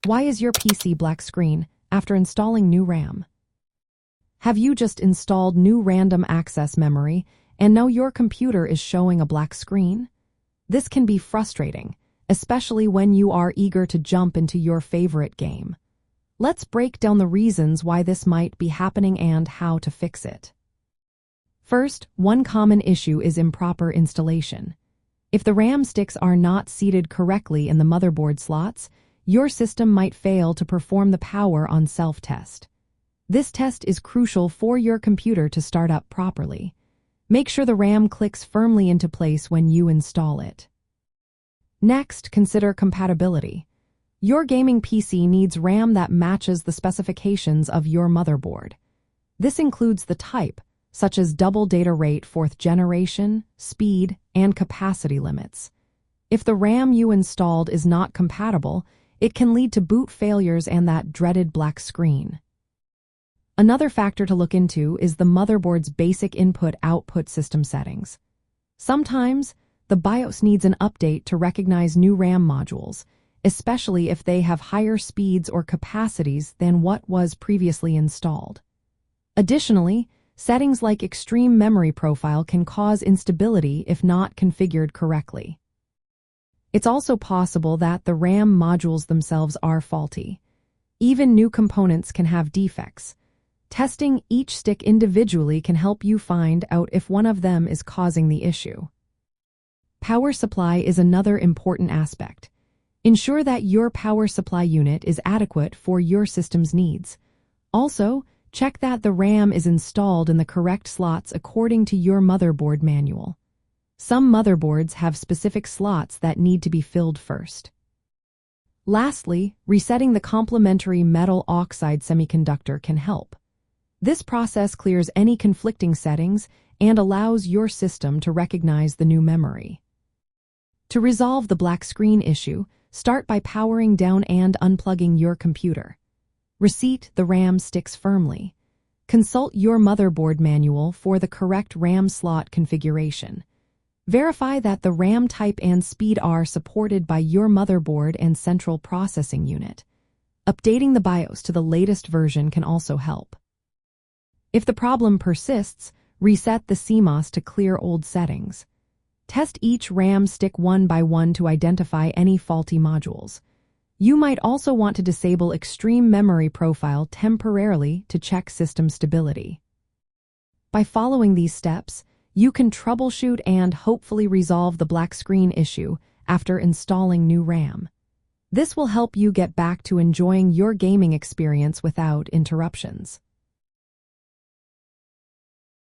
Why is your PC black screen after installing new RAM? Have you just installed new random access memory and now your computer is showing a black screen? This can be frustrating, especially when you are eager to jump into your favorite game. Let's break down the reasons why this might be happening and how to fix it. First, one common issue is improper installation. If the RAM sticks are not seated correctly in the motherboard slots, your system might fail to perform the power on self-test. This test is crucial for your computer to start up properly. Make sure the RAM clicks firmly into place when you install it. Next, consider compatibility. Your gaming PC needs RAM that matches the specifications of your motherboard. This includes the type, such as double data rate 4th generation, speed, and capacity limits. If the RAM you installed is not compatible, it can lead to boot failures and that dreaded black screen. Another factor to look into is the motherboard's basic input-output system settings. Sometimes, the BIOS needs an update to recognize new RAM modules, especially if they have higher speeds or capacities than what was previously installed. Additionally, settings like extreme memory profile can cause instability if not configured correctly. It's also possible that the RAM modules themselves are faulty. Even new components can have defects. Testing each stick individually can help you find out if one of them is causing the issue. Power supply is another important aspect. Ensure that your power supply unit is adequate for your system's needs. Also, check that the RAM is installed in the correct slots according to your motherboard manual. Some motherboards have specific slots that need to be filled first. Lastly, resetting the complementary metal oxide semiconductor can help. This process clears any conflicting settings and allows your system to recognize the new memory. To resolve the black screen issue, start by powering down and unplugging your computer. Reseat the RAM sticks firmly. Consult your motherboard manual for the correct RAM slot configuration. Verify that the RAM type and speed are supported by your motherboard and central processing unit. Updating the BIOS to the latest version can also help. If the problem persists, reset the CMOS to clear old settings. Test each RAM stick one by one to identify any faulty modules. You might also want to disable extreme memory profile temporarily to check system stability. By following these steps, you can troubleshoot and hopefully resolve the black screen issue after installing new RAM. This will help you get back to enjoying your gaming experience without interruptions.